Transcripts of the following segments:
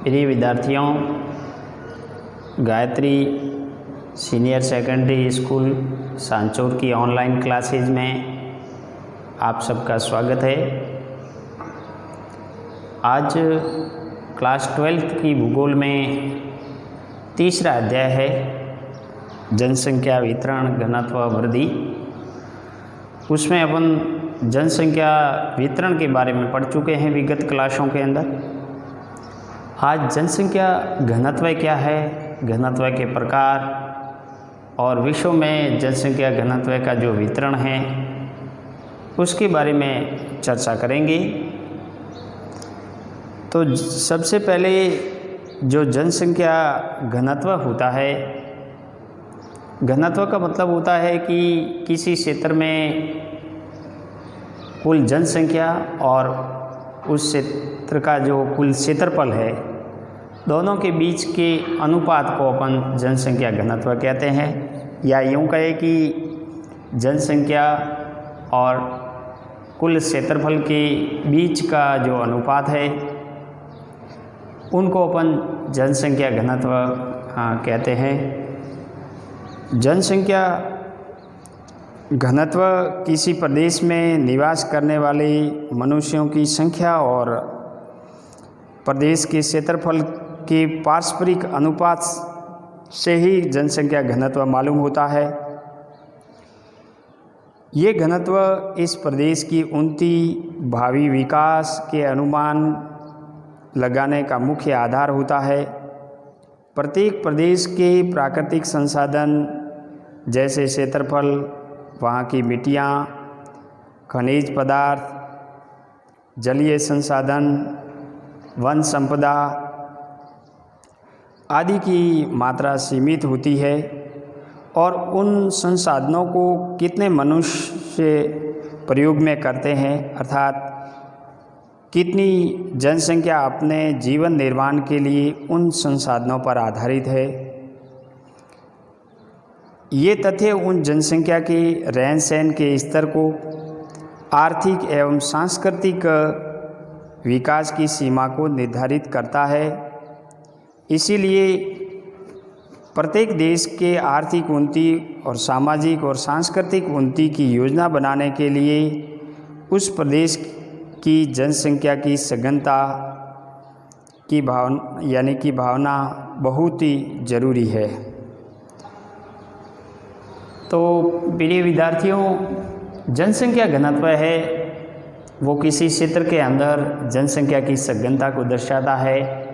प्रिय विद्यार्थियों, Gayatri senior secondary school Sanchore की ऑनलाइन क्लासेज में आप सबका स्वागत है। आज क्लास 12th की भूगोल में तीसरा अध्याय है जनसंख्या वितरण घनत्व वृद्धि। उसमें अपन जनसंख्या वितरण के बारे में पढ़ चुके हैं विगत क्लासों के अंदर। आज जनसंख्या घनत्व क्या है, घनत्व के प्रकार और विश्व में जनसंख्या घनत्व का जो वितरण है उसके बारे में चर्चा करेंगे। तो सबसे पहले जो जनसंख्या घनत्व होता है, घनत्व का मतलब होता है कि किसी क्षेत्र में कुल जनसंख्या और उस क्षेत्र का जो कुल क्षेत्रफल है, दोनों के बीच के अनुपात को अपन जनसंख्या घनत्व कहते हैं। या यूँ कहें कि जनसंख्या और कुल क्षेत्रफल के बीच का जो अनुपात है उनको अपन जनसंख्या घनत्व कहते हैं। जनसंख्या घनत्व किसी प्रदेश में निवास करने वाले मनुष्यों की संख्या और प्रदेश के क्षेत्रफल के पारस्परिक अनुपात से ही जनसंख्या घनत्व मालूम होता है। ये घनत्व इस प्रदेश की उन्नति, भावी विकास के अनुमान लगाने का मुख्य आधार होता है। प्रत्येक प्रदेश के प्राकृतिक संसाधन जैसे क्षेत्रफल, वहाँ की मिट्टियाँ, खनिज पदार्थ, जलीय संसाधन, वन संपदा आदि की मात्रा सीमित होती है और उन संसाधनों को कितने मनुष्य प्रयोग में करते हैं, अर्थात कितनी जनसंख्या अपने जीवन निर्वाह के लिए उन संसाधनों पर आधारित है। ये तथ्य उन जनसंख्या के रहन सहन के स्तर को, आर्थिक एवं सांस्कृतिक विकास की सीमा को निर्धारित करता है। इसीलिए प्रत्येक देश के आर्थिक उन्नति और सामाजिक और सांस्कृतिक उन्नति की योजना बनाने के लिए उस प्रदेश की जनसंख्या की सघनता की भावना बहुत ही जरूरी है। तो प्रिय विद्यार्थियों, जनसंख्या घनत्व है वो किसी क्षेत्र के अंदर जनसंख्या की सघनता को दर्शाता है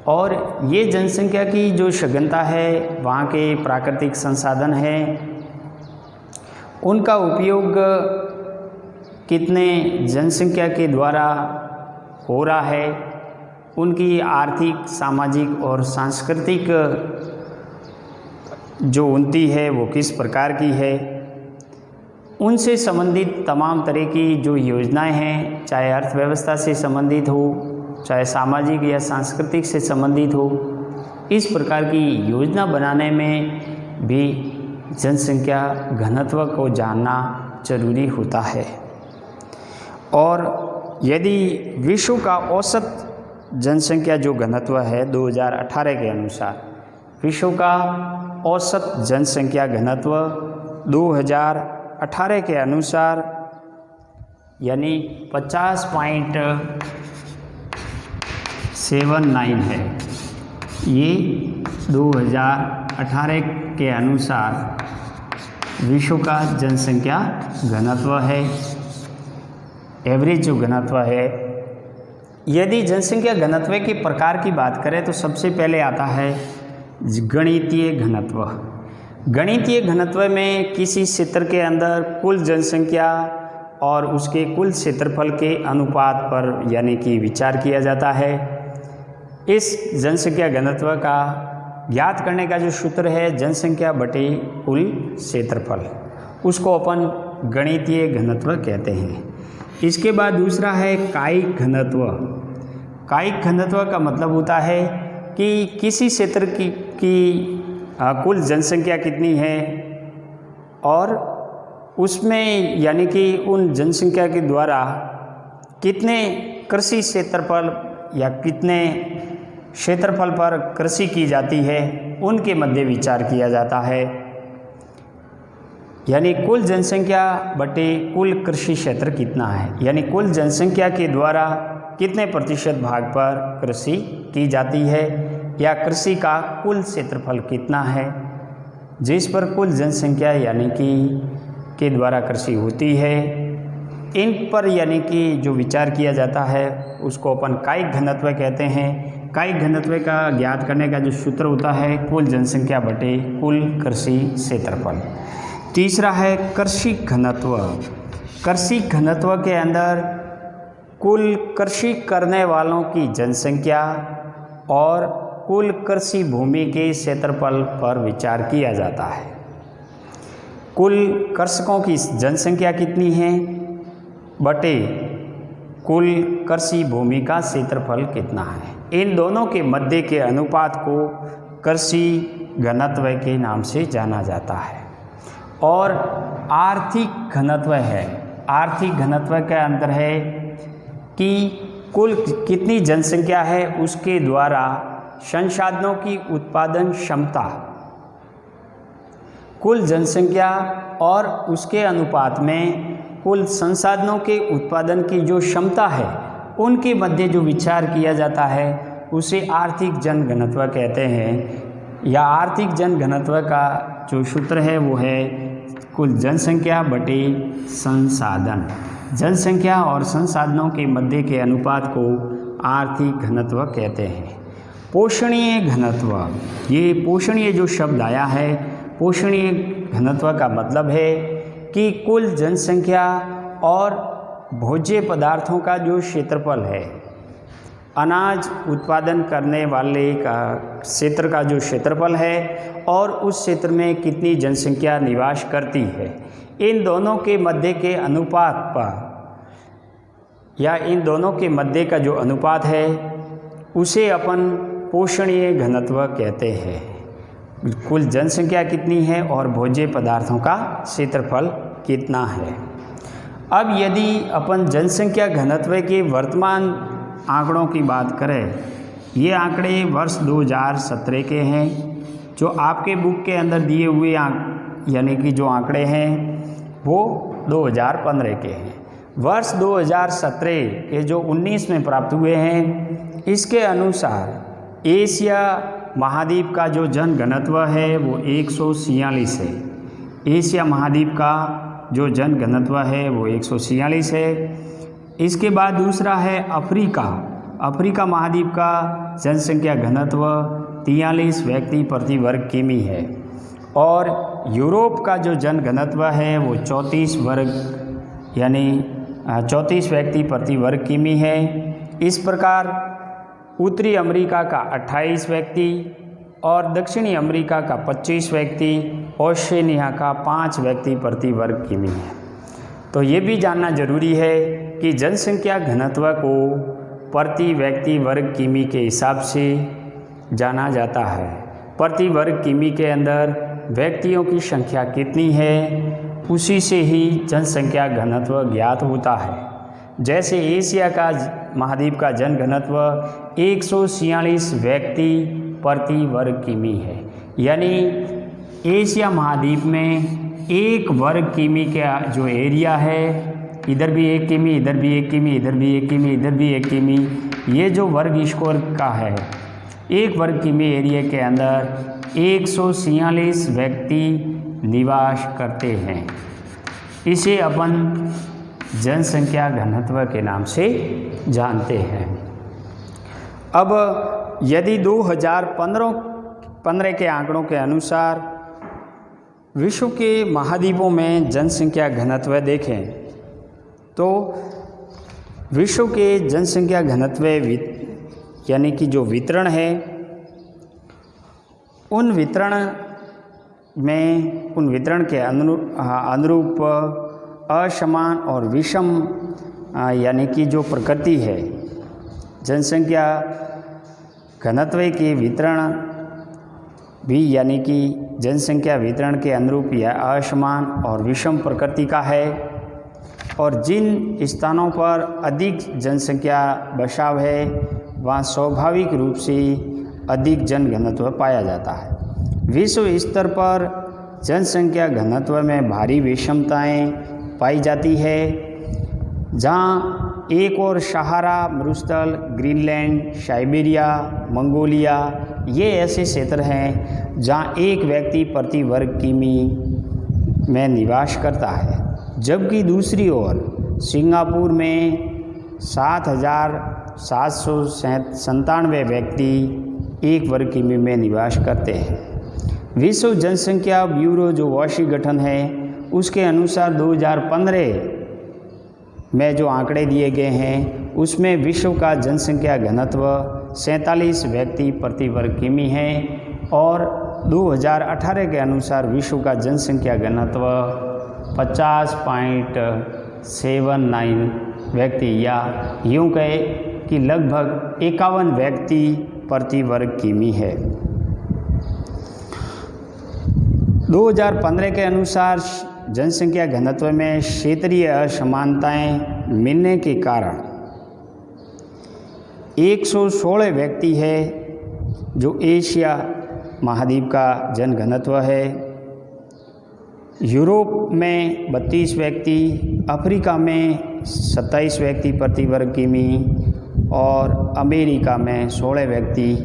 और ये जनसंख्या की जो सघनता है, वहाँ के प्राकृतिक संसाधन हैं, उनका उपयोग कितने जनसंख्या के द्वारा हो रहा है, उनकी आर्थिक, सामाजिक और सांस्कृतिक जो उन्नति है वो किस प्रकार की है, उनसे संबंधित तमाम तरह की जो योजनाएं हैं, चाहे अर्थव्यवस्था से संबंधित हो, चाहे सामाजिक या सांस्कृतिक से संबंधित हो, इस प्रकार की योजना बनाने में भी जनसंख्या घनत्व को जानना जरूरी होता है। और यदि विश्व का औसत जनसंख्या जो घनत्व है 2018 के अनुसार, विश्व का औसत जनसंख्या घनत्व 2018 के अनुसार यानी 50.79 है। ये 2018 के अनुसार विश्व का जनसंख्या घनत्व है, एवरेज जो घनत्व है। यदि जनसंख्या घनत्व के प्रकार की बात करें तो सबसे पहले आता है गणितीय घनत्व। गणितीय घनत्व में किसी क्षेत्र के अंदर कुल जनसंख्या और उसके कुल क्षेत्रफल के अनुपात पर यानी कि विचार किया जाता है। इस जनसंख्या घनत्व का ज्ञात करने का जो सूत्र है जनसंख्या बटे कुल क्षेत्रफल, उसको अपन गणितीय घनत्व कहते हैं। इसके बाद दूसरा है कायिक घनत्व। कायिक घनत्व का मतलब होता है कि किसी क्षेत्र की कुल जनसंख्या कितनी है और उसमें यानी कि उन जनसंख्या के द्वारा कितने कृषि क्षेत्रफल या कितने क्षेत्रफल पर कृषि की जाती है उनके मध्य विचार किया जाता है। यानी कुल जनसंख्या बटे कुल कृषि क्षेत्र कितना है, यानी कुल जनसंख्या के द्वारा कितने प्रतिशत भाग पर कृषि की जाती है, या कृषि का कुल क्षेत्रफल कितना है जिस पर कुल जनसंख्या यानी कि के द्वारा कृषि होती है, इन पर यानी कि जो विचार किया जाता है उसको अपन कायिक घनत्व कहते हैं। कायिक घनत्व का ज्ञात करने का जो सूत्र होता है कुल जनसंख्या बटे कुल कृषि क्षेत्रफल। तीसरा है कृषि घनत्व। कृषि घनत्व के अंदर कुल कृषि करने वालों की जनसंख्या और कुल कृषि भूमि के क्षेत्रफल पर विचार किया जाता है। कुल कृषकों की जनसंख्या कितनी है बटे कुल कृषि भूमि का क्षेत्रफल कितना है, इन दोनों के मध्य के अनुपात को कृषि घनत्व के नाम से जाना जाता है। और आर्थिक घनत्व है। आर्थिक घनत्व का अंतर है कि कुल कितनी जनसंख्या है उसके द्वारा संसाधनों की उत्पादन क्षमता, कुल जनसंख्या और उसके अनुपात में कुल संसाधनों के उत्पादन की जो क्षमता है उनके मध्य जो विचार किया जाता है उसे आर्थिक जन घनत्व कहते हैं। या आर्थिक जन घनत्व का जो सूत्र है वो है कुल जनसंख्या बटे संसाधन। जनसंख्या और संसाधनों के मध्य के अनुपात को आर्थिक घनत्व कहते हैं। पोषणीय घनत्व, ये पोषणीय जो शब्द आया है, पोषणीय घनत्व का मतलब है कि कुल जनसंख्या और भोज्य पदार्थों का जो क्षेत्रफल है, अनाज उत्पादन करने वाले का क्षेत्र का जो क्षेत्रफल है और उस क्षेत्र में कितनी जनसंख्या निवास करती है, इन दोनों के मध्य के अनुपात पर या इन दोनों के मध्य का जो अनुपात है उसे अपन पोषणीय घनत्व कहते हैं। कुल जनसंख्या कितनी है और भोज्य पदार्थों का क्षेत्रफल कितना है। अब यदि अपन जनसंख्या घनत्व के वर्तमान आंकड़ों की बात करें, ये आंकड़े वर्ष 2017 के हैं। जो आपके बुक के अंदर दिए हुए यानी कि जो आंकड़े हैं वो 2015 के हैं। वर्ष 2017 के जो 19 में प्राप्त हुए हैं, इसके अनुसार एशिया महाद्वीप का जो जन घनत्व है वो 146 है। एशिया महाद्वीप का जो जन घनत्व है वो 146 है। इसके बाद दूसरा है अफ्रीका। अफ्रीका महाद्वीप का जनसंख्या घनत्व 43 व्यक्ति प्रति वर्ग किमी है। और यूरोप का जो जन घनत्व है वो 34 व्यक्ति प्रति वर्ग किमी है। इस प्रकार उत्तरी अमेरिका का 28 व्यक्ति और दक्षिणी अमेरिका का 25 व्यक्ति, ओशिनिया का 5 व्यक्ति प्रति वर्ग किमी है। तो ये भी जानना जरूरी है कि जनसंख्या घनत्व को प्रति व्यक्ति वर्ग किमी के हिसाब से जाना जाता है। प्रति वर्ग किमी के अंदर व्यक्तियों की संख्या कितनी है उसी से ही जनसंख्या घनत्व ज्ञात होता है। जैसे एशिया का महाद्वीप का जन घनत्व 146 व्यक्ति प्रति वर्ग किमी है, यानी एशिया महाद्वीप में 1 वर्ग किमी का जो एरिया है, इधर भी 1 किमी, इधर भी 1 किमी, इधर भी 1 किमी, इधर भी 1 किमी, ये जो वर्ग स्क्वायर का है 1 वर्ग किमी एरिया के अंदर 146 व्यक्ति निवास करते हैं। इसे अपन जनसंख्या घनत्व के नाम से जानते हैं। अब यदि 2015 के आंकड़ों के अनुसार विश्व के महाद्वीपों में जनसंख्या घनत्व देखें तो विश्व के जनसंख्या घनत्व यानी कि जो वितरण है, उन वितरण के अनुरूप असमान और विषम यानी कि जो प्रकृति है, जनसंख्या घनत्व के वितरण भी यानी कि जनसंख्या वितरण के अनुरूप या असमान और विषम प्रकृति का है। और जिन स्थानों पर अधिक जनसंख्या बसाव है वहाँ स्वाभाविक रूप से अधिक जनघनत्व पाया जाता है। विश्व स्तर पर जनसंख्या घनत्व में भारी विषमताएं पाई जाती है। जहाँ एक और सहारा मरुस्थल, ग्रीनलैंड, साइबेरिया, मंगोलिया ये ऐसे क्षेत्र हैं जहाँ एक व्यक्ति प्रति वर्ग किमी में निवास करता है, जबकि दूसरी ओर सिंगापुर में 7,797 व्यक्ति एक वर्ग किमी में निवास करते हैं। विश्व जनसंख्या ब्यूरो जो वैश्विक गठन है उसके अनुसार 2015 में जो आंकड़े दिए गए हैं उसमें विश्व का जनसंख्या घनत्व 47 व्यक्ति प्रति वर्ग किमी है और 2018 के अनुसार विश्व का जनसंख्या घनत्व 50.79 व्यक्ति या यूँ कहे कि लगभग 51 व्यक्ति प्रति वर्ग किमी है। 2015 के अनुसार जनसंख्या घनत्व में क्षेत्रीय असमानताएं मिलने के कारण 116 व्यक्ति है जो एशिया महाद्वीप का जनघनत्व है, यूरोप में 32 व्यक्ति, अफ्रीका में 27 व्यक्ति प्रति वर्ग किमी और अमेरिका में 16 व्यक्ति,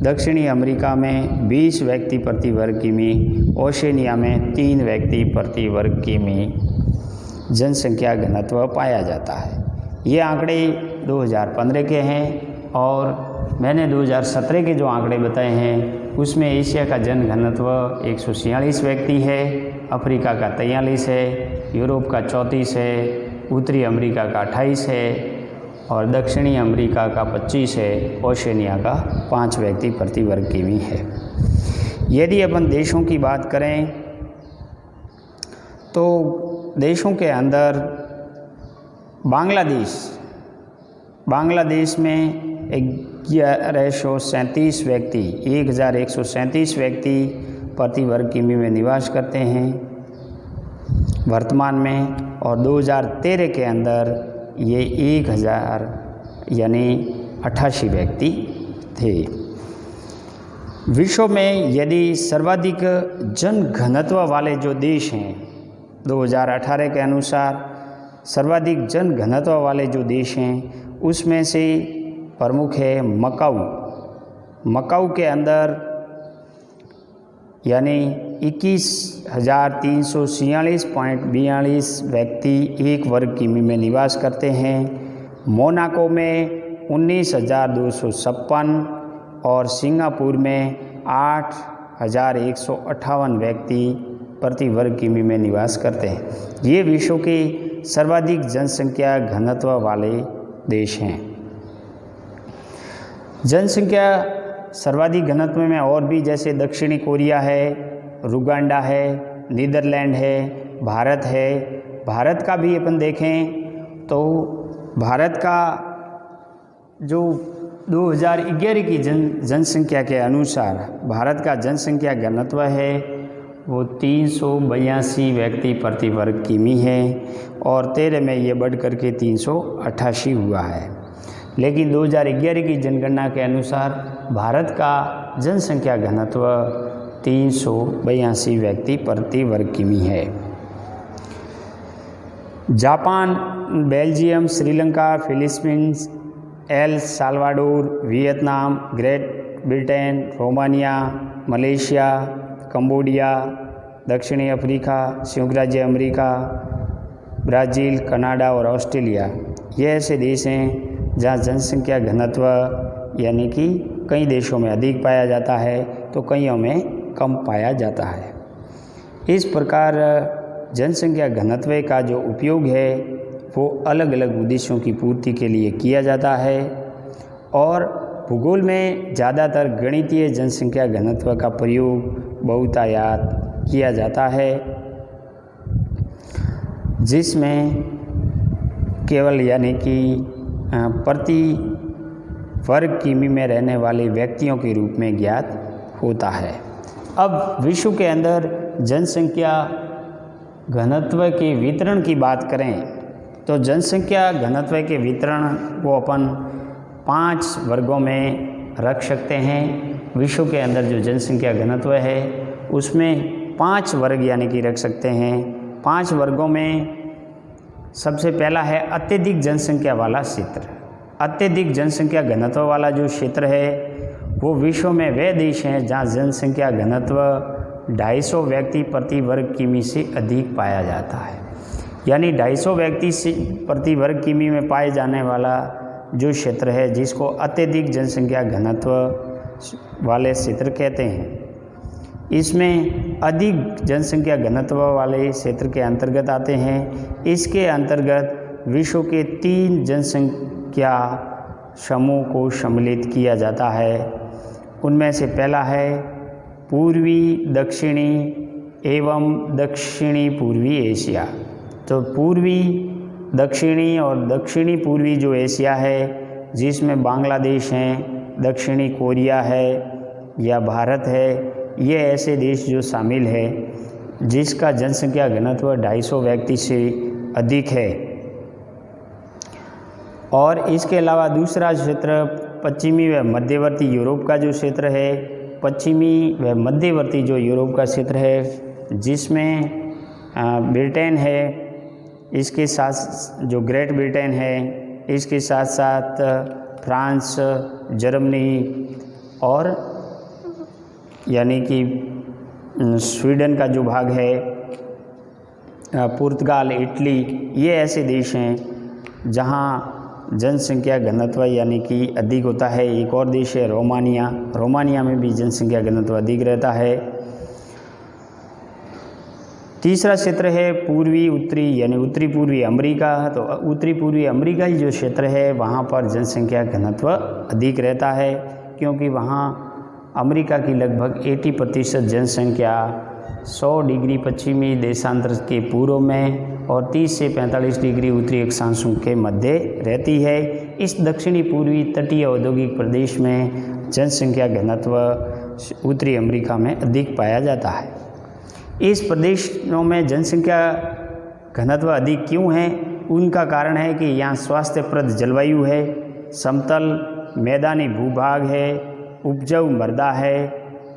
दक्षिणी अमेरिका में 20 व्यक्ति प्रति वर्ग किमी, ओशनिया में 3 व्यक्ति प्रति वर्ग किमी जनसंख्या घनत्व पाया जाता है। ये आंकड़े 2015 के हैं और मैंने 2017 के जो आंकड़े बताए हैं उसमें एशिया का जनघनत्व 146 व्यक्ति है, अफ्रीका का 43 है, यूरोप का 34 है, उत्तरी अमेरिका का 28 है और दक्षिणी अमेरिका का 25 है, ओशनिया का 5 व्यक्ति प्रति वर्ग किमी है। यदि अपन देशों की बात करें तो देशों के अंदर बांग्लादेश में 1137 व्यक्ति 1137 व्यक्ति प्रति वर्ग किमी में निवास करते हैं वर्तमान में, और 2013 के अंदर ये 1000 यानी 88 व्यक्ति थे। विश्व में यदि सर्वाधिक जनघनत्व वाले जो देश हैं 2018 के अनुसार सर्वाधिक जनघनत्व वाले जो देश हैं उसमें से प्रमुख है मकाऊ के अंदर यानी 21,346.42 व्यक्ति एक वर्ग किमी में निवास करते हैं। मोनाको में 19,256 और सिंगापुर में 8,158 व्यक्ति प्रति वर्ग किमी में निवास करते हैं। ये विश्व के सर्वाधिक जनसंख्या घनत्व वाले देश हैं। जनसंख्या सर्वाधिक घनत्व में और भी जैसे दक्षिणी कोरिया है, रुगांडा है, नीदरलैंड है, भारत है। भारत का भी अपन देखें तो भारत का जो 2011 की जनसंख्या के अनुसार भारत का जनसंख्या घनत्व है वो 382 व्यक्ति प्रति वर्ग किमी है और 13 में ये बढ़ करके 388 हुआ है। लेकिन 2011 की जनगणना के अनुसार भारत का जनसंख्या घनत्व 382 व्यक्ति प्रति वर्ग किमी है। Japan, Belgium, Sri Lanka, Philippines, El Salvador, Vietnam, great Britain, Romania, Malaysia, Cambodia, दक्षिणी अफ्रीका, संयुक्त राज्य अमेरिका, ब्राज़ील, कनाडा और ऑस्ट्रेलिया ये ऐसे देश हैं जहाँ जनसंख्या घनत्व यानी कि कई देशों में अधिक पाया जाता है तो कईयों में कम पाया जाता है। इस प्रकार जनसंख्या घनत्व का जो उपयोग है वो अलग अलग उद्देश्यों की पूर्ति के लिए किया जाता है और भूगोल में ज़्यादातर गणितीय जनसंख्या घनत्व का प्रयोग बहुतायत किया जाता है, जिसमें केवल यानी कि प्रति वर्ग किमी में रहने वाले व्यक्तियों के रूप में ज्ञात होता है। अब विश्व के अंदर जनसंख्या घनत्व के वितरण की बात करें तो जनसंख्या घनत्व के वितरण को अपन 5 वर्गों में रख सकते हैं। विश्व के अंदर जो जनसंख्या घनत्व है उसमें 5 वर्ग यानी कि रख सकते हैं। 5 वर्गों में सबसे पहला है अत्यधिक जनसंख्या वाला क्षेत्र। अत्यधिक जनसंख्या घनत्व वाला जो क्षेत्र है वो विश्व में वे देश हैं जहाँ जनसंख्या घनत्व 250 व्यक्ति प्रति वर्ग किमी से अधिक पाया जाता है। यानी 250 व्यक्ति से प्रति वर्ग किमी में पाए जाने वाला जो क्षेत्र है जिसको अत्यधिक जनसंख्या घनत्व वाले क्षेत्र कहते हैं। इसमें अधिक जनसंख्या घनत्व वाले क्षेत्र के अंतर्गत आते हैं। इसके अंतर्गत विश्व के 3 जनसंख्या समूह को सम्मिलित किया जाता है। उनमें से पहला है पूर्वी दक्षिणी एवं दक्षिणी पूर्वी एशिया। तो पूर्वी दक्षिणी और दक्षिणी पूर्वी जो एशिया है जिसमें बांग्लादेश हैं, दक्षिणी कोरिया है या भारत है, ये ऐसे देश जो शामिल है जिसका जनसंख्या घनत्व 250 व्यक्ति से अधिक है। और इसके अलावा दूसरा क्षेत्र पश्चिमी व मध्यवर्ती यूरोप का जो क्षेत्र है, पश्चिमी व मध्यवर्ती जो यूरोप का क्षेत्र है जिसमें ब्रिटेन है, इसके साथ जो ग्रेट ब्रिटेन है, इसके साथ साथ फ्रांस, जर्मनी और यानी कि स्वीडन का जो भाग है, पुर्तगाल, इटली, ये ऐसे देश हैं जहां जनसंख्या घनत्व यानी कि अधिक होता है। एक और देश है रोमानिया। रोमानिया में भी जनसंख्या घनत्व अधिक रहता है। तीसरा क्षेत्र है पूर्वी उत्तरी यानी उत्तरी पूर्वी अमेरिका। तो उत्तरी पूर्वी अमेरिका ही जो क्षेत्र है वहाँ पर जनसंख्या घनत्व अधिक रहता है क्योंकि वहाँ अमेरिका की लगभग 80% जनसंख्या 100 डिग्री पश्चिमी देशांतर के पूर्व में और 30 से 45 डिग्री उत्तरी अक्षांशों के मध्य रहती है। इस दक्षिणी पूर्वी तटीय औद्योगिक प्रदेश में जनसंख्या घनत्व उत्तरी अमेरिका में अधिक पाया जाता है। इस प्रदेशों में जनसंख्या घनत्व अधिक क्यों है? उनका कारण है कि यहाँ स्वास्थ्यप्रद जलवायु है, समतल मैदानी भूभाग है, उपजाऊ मृदा है,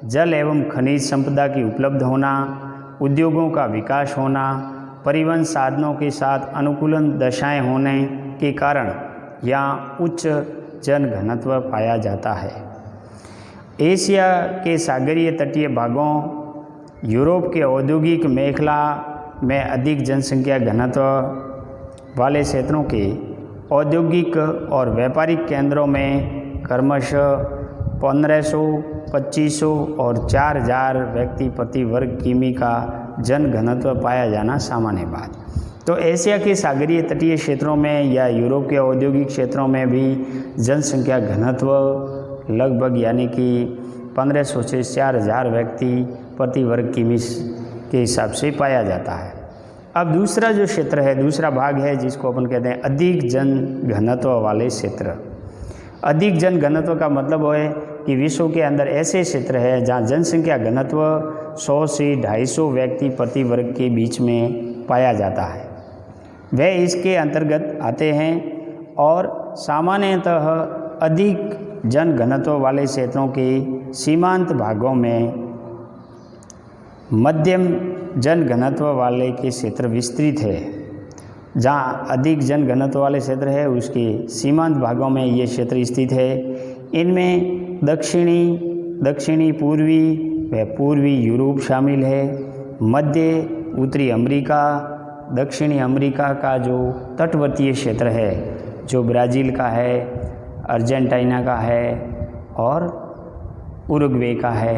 जल एवं खनिज संपदा की उपलब्ध होना, उद्योगों का विकास होना, परिवहन साधनों के साथ अनुकूलन दशाएं होने के कारण यहाँ उच्च जन घनत्व पाया जाता है। एशिया के सागरीय तटीय भागों, यूरोप के औद्योगिक मेखला में अधिक जनसंख्या घनत्व वाले क्षेत्रों के औद्योगिक और व्यापारिक केंद्रों में क्रमशः 1500, 2500 और 4000 व्यक्ति प्रति वर्ग किमी का जन घनत्व पाया जाना सामान्य बात। तो एशिया के सागरीय तटीय क्षेत्रों में या यूरोप के औद्योगिक क्षेत्रों में भी जनसंख्या घनत्व लगभग यानी कि 1500 से 4000 व्यक्ति प्रति वर्ग किमी के हिसाब से पाया जाता है। अब दूसरा जो क्षेत्र है, दूसरा भाग है जिसको अपन कहते हैं अधिक जन घनत्व वाले क्षेत्र। अधिक जन घनत्व का मतलब है कि विश्व के अंदर ऐसे क्षेत्र है जहाँ जनसंख्या घनत्व 100 से 250 व्यक्ति प्रति वर्ग के बीच में पाया जाता है, वह इसके अंतर्गत आते हैं। और सामान्यतः अधिक जन घनत्व वाले क्षेत्रों के सीमांत भागों में मध्यम जन घनत्व वाले के क्षेत्र विस्तृत है। जहाँ अधिक जन घनत्व वाले क्षेत्र है उसके सीमांत भागों में ये क्षेत्र स्थित है। इनमें दक्षिणी पूर्वी व पूर्वी यूरोप शामिल है, मध्य उत्तरी अमेरिका, दक्षिणी अमेरिका का जो तटवर्तीय क्षेत्र है जो ब्राज़ील का है, अर्जेंटीना का है और उरुग्वे का है,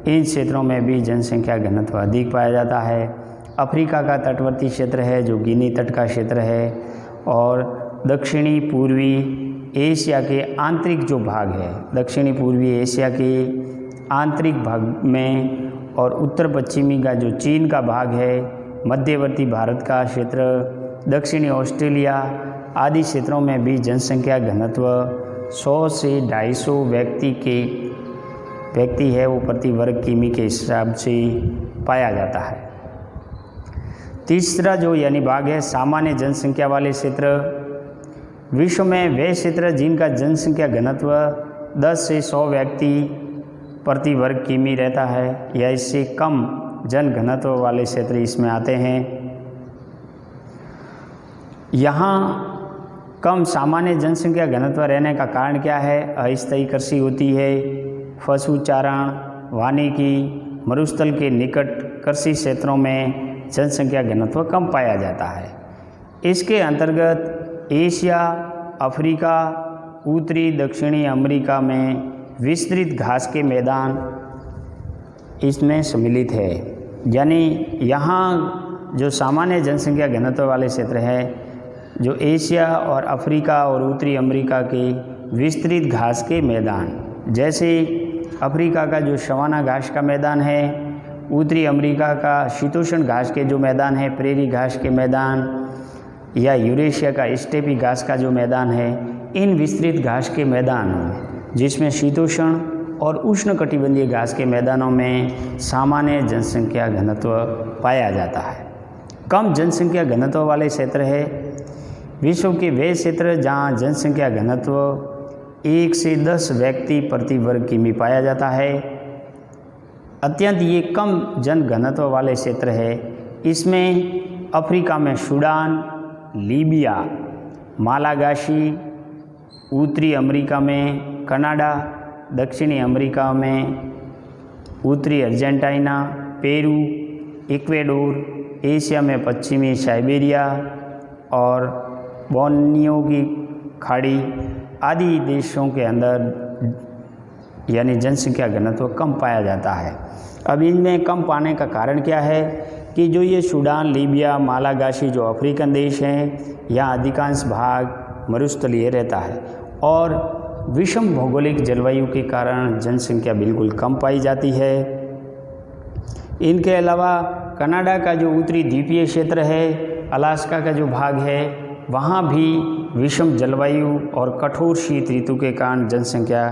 इन क्षेत्रों में भी जनसंख्या घनत्व अधिक पाया जाता है। अफ्रीका का तटवर्ती क्षेत्र है जो गिनी तट का क्षेत्र है और दक्षिणी पूर्वी एशिया के आंतरिक जो भाग है, दक्षिणी पूर्वी एशिया के आंतरिक भाग में और उत्तर पश्चिमी का जो चीन का भाग है, मध्यवर्ती भारत का क्षेत्र, दक्षिणी ऑस्ट्रेलिया आदि क्षेत्रों में भी जनसंख्या घनत्व 100 से 250 व्यक्ति है वो प्रति वर्ग किमी के हिसाब से पाया जाता है। तीसरा जो यानी भाग है सामान्य जनसंख्या वाले क्षेत्र। विश्व में वे क्षेत्र जिनका जनसंख्या घनत्व 10 से 100 व्यक्ति प्रति वर्ग किमी रहता है या इससे कम जन घनत्व वाले क्षेत्र इसमें आते हैं। यहाँ कम सामान्य जनसंख्या घनत्व रहने का कारण क्या है? अस्थायी कृषि होती है, पशु चारण, वानिकी, मरुस्थल के निकट कृषि क्षेत्रों में जनसंख्या घनत्व कम पाया जाता है। इसके अंतर्गत एशिया, अफ्रीका, उत्तरी दक्षिणी अमेरिका में विस्तृत घास के मैदान इसमें सम्मिलित है। यानी यहाँ जो सामान्य जनसंख्या घनत्व वाले क्षेत्र है, जो एशिया और अफ्रीका और उत्तरी अमेरिका के विस्तृत घास के मैदान, जैसे अफ्रीका का जो सवाना घास का मैदान है, उत्तरी अमेरिका का शीतोष्ण घास के जो मैदान है, प्रेरी घास के मैदान, या यूरेशिया का स्टेपी घास का जो मैदान है, इन विस्तृत घास के मैदानों में जिसमें शीतोष्ण और उष्णकटिबंधीय घास के मैदानों में सामान्य जनसंख्या घनत्व पाया जाता है। कम जनसंख्या घनत्व वाले क्षेत्र है विश्व के वे क्षेत्र जहाँ जनसंख्या घनत्व 1 से 10 व्यक्ति प्रति वर्ग किमी पाया जाता है। अत्यंत ये कम जन घनत्व वाले क्षेत्र है। इसमें अफ्रीका में सूडान, लीबिया, मालागाशी, उत्तरी अमेरिका में कनाडा, दक्षिणी अमेरिका में उत्तरी अर्जेंटीना, पेरू, इक्वेडोर, एशिया में पश्चिमी साइबेरिया और बोर्नियो की खाड़ी आदि देशों के अंदर यानी जनसंख्या घनत्व कम पाया जाता है। अब इनमें कम पाने का कारण क्या है कि जो ये सूडान, लीबिया, मालागाशी जो अफ्रीकन देश हैं, यहाँ अधिकांश भाग मरुस्थलीय रहता है और विषम भौगोलिक जलवायु के कारण जनसंख्या बिल्कुल कम पाई जाती है। इनके अलावा कनाडा का जो उत्तरी द्वीपीय क्षेत्र है, अलास्का का जो भाग है, वहाँ भी विषम जलवायु और कठोर शीत ऋतु के कारण जनसंख्या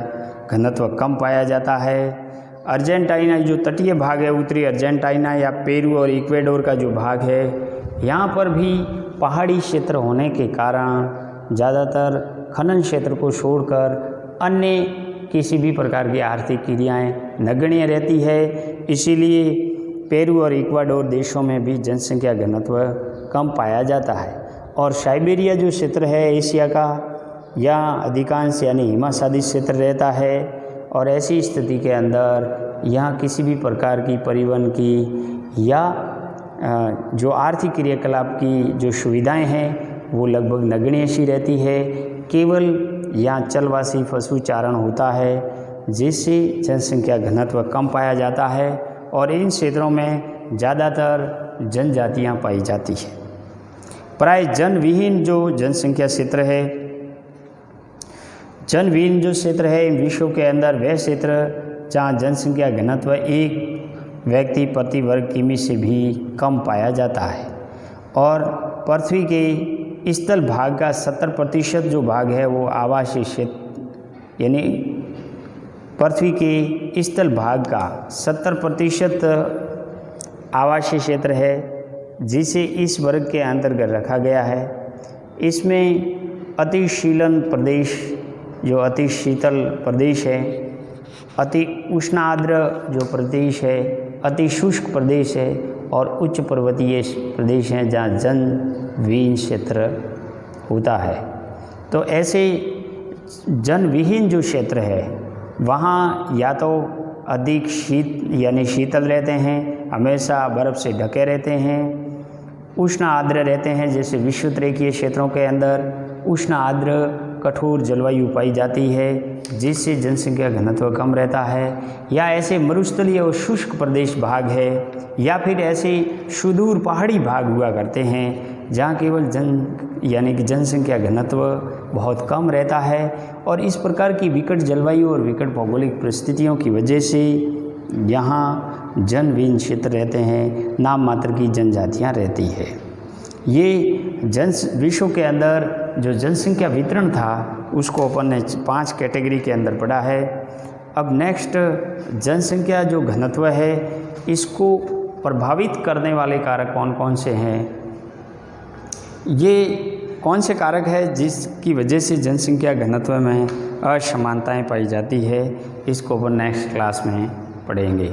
घनत्व कम पाया जाता है। अर्जेंटीना जो तटीय भाग है, उत्तरी अर्जेंटीना या पेरू और इक्वेडोर का जो भाग है, यहाँ पर भी पहाड़ी क्षेत्र होने के कारण ज़्यादातर खनन क्षेत्र को छोड़कर अन्य किसी भी प्रकार की आर्थिक क्रियाएं नगण्य रहती है। इसीलिए पेरू और इक्वाडोर देशों में भी जनसंख्या घनत्व कम पाया जाता है। और साइबेरिया जो क्षेत्र है एशिया का, यहाँ अधिकांश यानी हिमाच्छादित क्षेत्र रहता है और ऐसी स्थिति के अंदर यहाँ किसी भी प्रकार की परिवहन की या जो आर्थिक क्रियाकलाप की जो सुविधाएं हैं वो लगभग नगण्य सी रहती है। केवल यहाँ चलवासी पशु चारण होता है जिससे जनसंख्या घनत्व कम पाया जाता है और इन क्षेत्रों में ज़्यादातर जनजातियाँ पाई जाती है। प्राय जनविहीन जो जनसंख्या क्षेत्र है, जनविहीन जो क्षेत्र है विश्व के अंदर वह क्षेत्र जहाँ जनसंख्या घनत्व 1 व्यक्ति प्रति वर्ग किमी से भी कम पाया जाता है और पृथ्वी के स्थल भाग का 70% जो भाग है वो आवासीय क्षेत्र यानी पृथ्वी के स्थल भाग का 70% आवासीय क्षेत्र है जिसे इस वर्ग के अंतर्गत रखा गया है। इसमें अति शीलन प्रदेश जो अति शीतल प्रदेश है, अति उष्णाद्र जो प्रदेश है, अति शुष्क प्रदेश है और उच्च पर्वतीय प्रदेश हैं जहाँ जनविहीन क्षेत्र होता है। तो ऐसे जनविहीन जो क्षेत्र है वहाँ या तो अधिक शीतल रहते हैं, हमेशा बर्फ़ से ढके रहते हैं, उष्ण आर्द्र रहते हैं, जैसे विषुवतरेखीय क्षेत्रों के अंदर उष्ण आर्द्र कठोर जलवायु पाई जाती है जिससे जनसंख्या घनत्व कम रहता है। या ऐसे मरुस्थलीय और शुष्क प्रदेश भाग है या फिर ऐसे सुदूर पहाड़ी भाग हुआ करते हैं जहाँ केवल यानी कि जनसंख्या घनत्व बहुत कम रहता है। और इस प्रकार की विकट जलवायु और विकट भौगोलिक परिस्थितियों की वजह से यहाँ जनविहीन क्षेत्र रहते हैं, नाम मात्र की जनजातियाँ रहती है। ये विश्व के अंदर जो जनसंख्या वितरण था उसको अपन ने 5 कैटेगरी के अंदर पढ़ा है। अब नेक्स्ट जनसंख्या जो घनत्व है इसको प्रभावित करने वाले कारक कौन कौन से हैं, ये कौन से कारक है जिसकी वजह से जनसंख्या घनत्व में असमानताएं पाई जाती है, इसको वो नेक्स्ट क्लास में पढ़ेंगे।